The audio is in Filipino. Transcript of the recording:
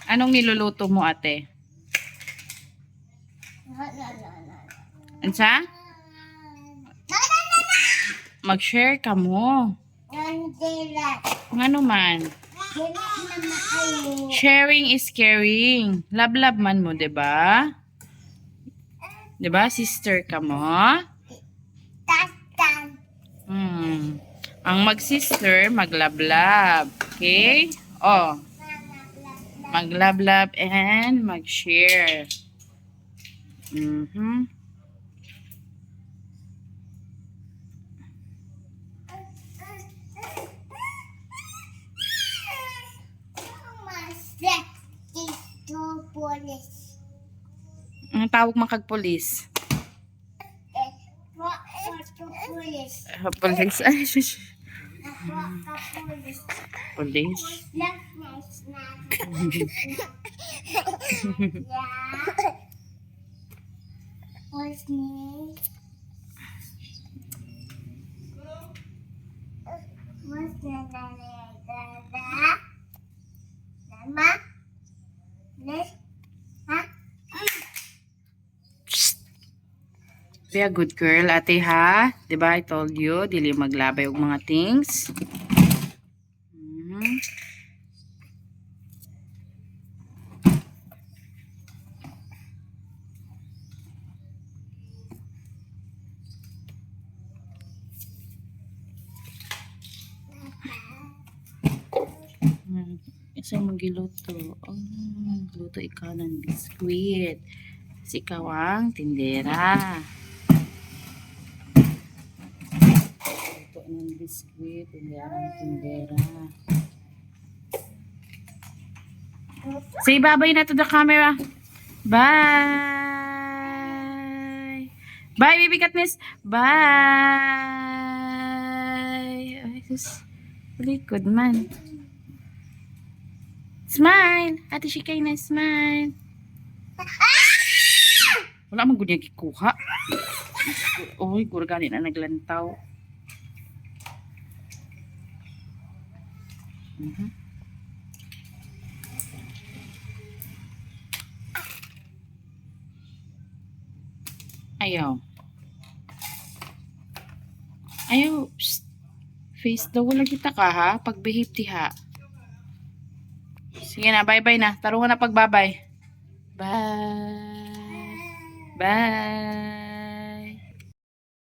Anong niluluto mo, ate? Ansa? Mag-share ka mo. Ano man? Sharing is caring. Love-love man mo, 'di ba? 'Di ba, sister ka mo? Ang mag-sister, mag-love-love. Okay? Oh. Mag-love-love and mag-share. Ang tawag man kag pulis? Pulis. Ay, shush. Pulis. Be a good girl, ate, ha? Diba, I told you, dili maglabay og mga things. Isa'y magiluto. Luto ikaw ng biskwit. Kasi ikaw ang tindera. Luto ng biskwit. Tindera. Say bye-bye na to the camera. Bye! Bye, baby Katniss! Bye! Ay, sus. Likod man. Smile! Ate Shikay na smile. Wala man gud niya gikuha. Uy, gani na naglantaw. Ayaw. Ayaw. Psst. Face daw wala kita ka, ha? Pag-behave diha. Sige na, bye-bye na. Tarungan na pagbabay. Bye. Bye.